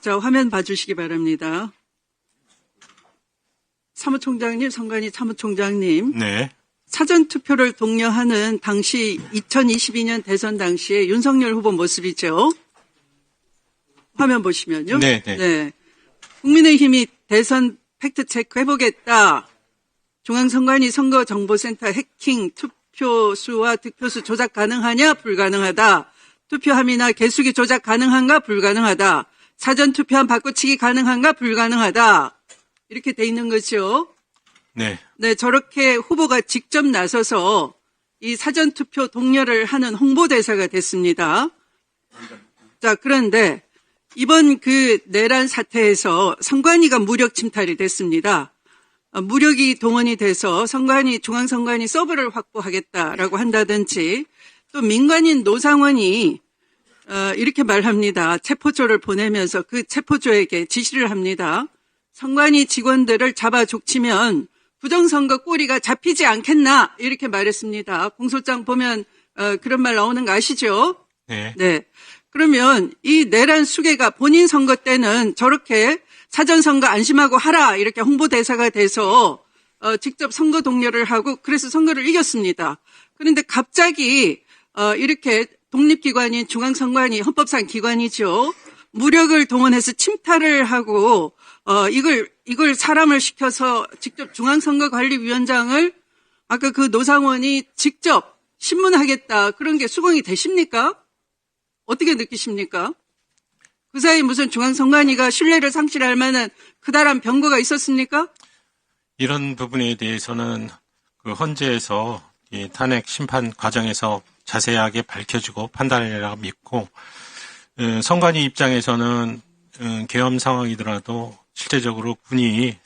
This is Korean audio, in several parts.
자, 화면 봐주시기 바랍니다. 사무총장님, 선관위 사무총장님. 네. 사전투표를 독려하는 당시 2022년 대선 당시에 윤석열 후보 모습이죠. 화면 보시면요. 네. 네. 국민의힘이 대선 팩트체크 해보겠다. 중앙선관위 선거정보센터 해킹 투표수와 득표수 조작 가능하냐? 불가능하다. 투표함이나 개수기 조작 가능한가? 불가능하다. 사전투표함 바꿔치기 가능한가? 불가능하다. 이렇게 돼 있는 거죠. 네. 네, 저렇게 후보가 직접 나서서 이 사전투표 독려를 하는 홍보대사가 됐습니다. 자, 그런데 이번 그 내란 사태에서 선관위가 무력 침탈이 됐습니다. 무력이 동원이 돼서 중앙선관위 서버를 확보하겠다라고 한다든지 또 민간인 노상원이 이렇게 말합니다. 체포조를 보내면서 그 체포조에게 지시를 합니다. 선관위 직원들을 잡아 족치면 부정선거 꼬리가 잡히지 않겠나 이렇게 말했습니다. 공소장 보면 그런 말 나오는 거 아시죠? 네. 네. 그러면 이 내란 수괴가 본인 선거 때는 저렇게 사전선거 안심하고 하라 이렇게 홍보대사가 돼서 직접 선거 독려를 하고 그래서 선거를 이겼습니다. 그런데 갑자기 이렇게 독립기관인 중앙선관위 헌법상 기관이죠. 무력을 동원해서 침탈을 하고 이걸 사람을 시켜서 직접 중앙선거관리위원장을 아까 그 노상원이 직접 신문하겠다 그런 게 수긍이 되십니까? 어떻게 느끼십니까? 그 사이 무슨 중앙선관위가 신뢰를 상실할 만한 그다란 병거가 있었습니까? 이런 부분에 대해서는 그 헌재에서 이 탄핵 심판 과정에서 자세하게 밝혀주고 판단하리라고 믿고 선관위 입장에서는 계엄 상황이더라도 실제적으로 군이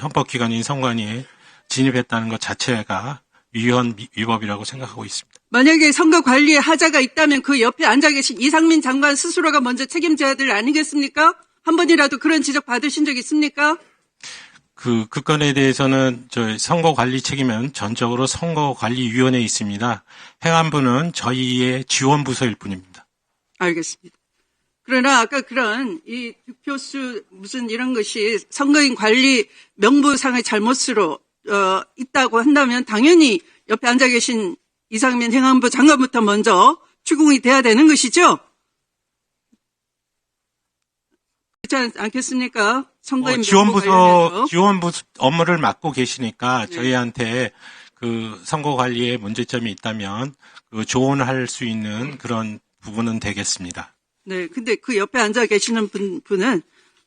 헌법기관인 선관위에 진입했다는 것 자체가 위헌 위법이라고 생각하고 있습니다. 만약에 선거 관리에 하자가 있다면 그 옆에 앉아 계신 이상민 장관 스스로가 먼저 책임져야 될 아니겠습니까? 한 번이라도 그런 지적 받으신 적 있습니까? 그 건에 대해서는 선거 관리 책임은 전적으로 선거관리위원회에 있습니다. 행안부는 저희의 지원 부서일 뿐입니다. 알겠습니다. 그러나 아까 그런 이 득표수 무슨 이런 것이 선거인 관리 명부상의 잘못으로 있다고 한다면 당연히 옆에 앉아 계신 이상민 행안부 장관부터 먼저 추궁이 돼야 되는 것이죠? 그렇지 않겠습니까? 선거인 지원부 업무를 맡고 계시니까 네. 저희한테 그 선거 관리에 문제점이 있다면 그 조언할 수 있는 그런 부분은 되겠습니다. 네, 근데 그 옆에 앉아 계시는 분은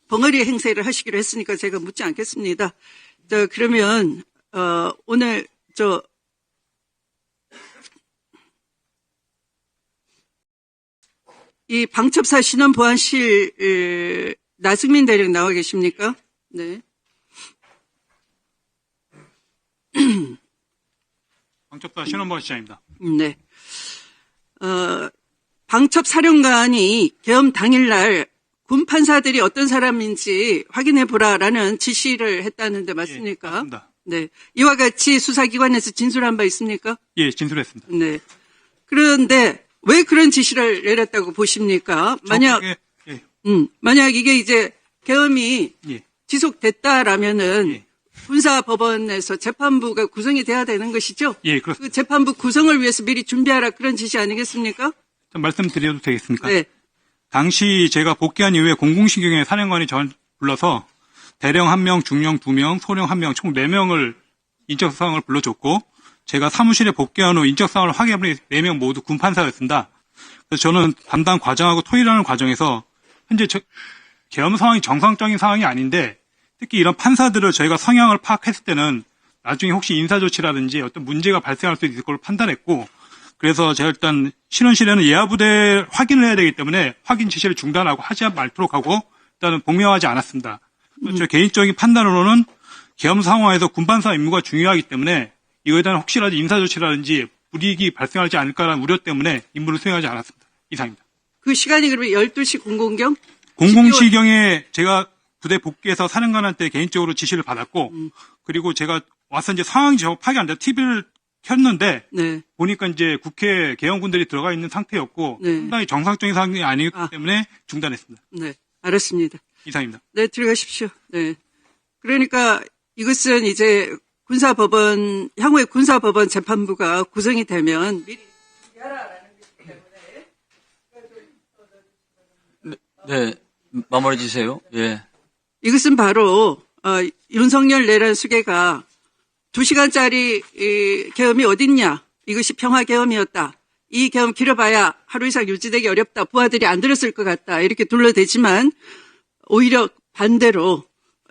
벙어리 행세를 하시기로 했으니까 제가 묻지 않겠습니다. 그러면 오늘 이 방첩사 신원보안실 나승민 대령 나와 계십니까? 네. 방첩사 신원보안실장입니다. 네. 방첩사령관이 계엄 당일날 군 판사들이 어떤 사람인지 확인해 보라라는 지시를 했다는데 맞습니까? 예, 맞습니다. 네. 이와 같이 수사기관에서 진술한 바 있습니까? 예, 진술했습니다. 네. 그런데 왜 그런 지시를 내렸다고 보십니까? 만약 이게 이제 계엄이 예. 지속됐다라면은 예. 군사법원에서 재판부가 구성이 돼야 되는 것이죠? 예, 그 그렇습니다. 재판부 구성을 위해서 미리 준비하라 그런 지시 아니겠습니까? 좀 말씀드려도 되겠습니까? 네. 당시 제가 복귀한 이후에 공공신경의 사령관이 전 불러서 대령 1명, 중령 2명, 소령 1명, 총 4명을 인적사항을 불러줬고 제가 사무실에 복귀한 후 인적사항을 확인해보니 4명 모두 군판사였습니다. 그래서 저는 담당 과정하고 토의하는 과정에서 현재 계엄 상황이 정상적인 상황이 아닌데 특히 이런 판사들을 저희가 성향을 파악했을 때는 나중에 혹시 인사조치라든지 어떤 문제가 발생할 수 있을 걸로 판단했고 그래서 제가 일단 신원실에는 예하부대 확인을 해야 되기 때문에 확인 지시를 중단하고 하지 말도록 하고 일단은 복명하지 않았습니다. 저 개인적인 판단으로는 계엄 상황에서 군판사 임무가 중요하기 때문에 이거에 대한 혹시라도 인사조치라든지 불이익이 발생하지 않을까라는 우려 때문에 임무를 수행하지 않았습니다. 이상입니다. 그 시간이 그러면 12시 00경? 00시경에 제가 부대 복귀해서 사령관한테 개인적으로 지시를 받았고 그리고 제가 와서 이제 상황이 파악이 안 돼서 TV를 켰는데 네. 보니까 이제 국회 계엄군들이 들어가 있는 상태였고 네. 상당히 정상적인 상황이 아니기 때문에 중단했습니다. 네. 알았습니다. 이상입니다. 네, 들어가십시오. 네. 그러니까 이것은 이제 군사법원, 향후에 군사법원 재판부가 구성이 되면 미리 준비하라라는 것이기 때문에. 네, 마무리해 주세요. 예. 이것은 바로, 윤석열 내란 수계가 2시간짜리 이 계엄이 어딨냐. 이것이 평화계엄이었다. 이 계엄 길어봐야 하루 이상 유지되기 어렵다. 부하들이 안 들었을 것 같다. 이렇게 둘러대지만 오히려 반대로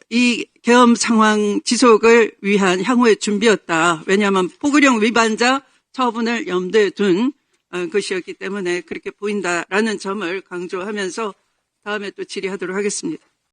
이 계엄 상황 지속을 위한 향후의 준비였다. 왜냐하면 포교령 위반자 처분을 염두에 둔 것이었기 때문에 그렇게 보인다라는 점을 강조하면서 다음에 또 질의하도록 하겠습니다.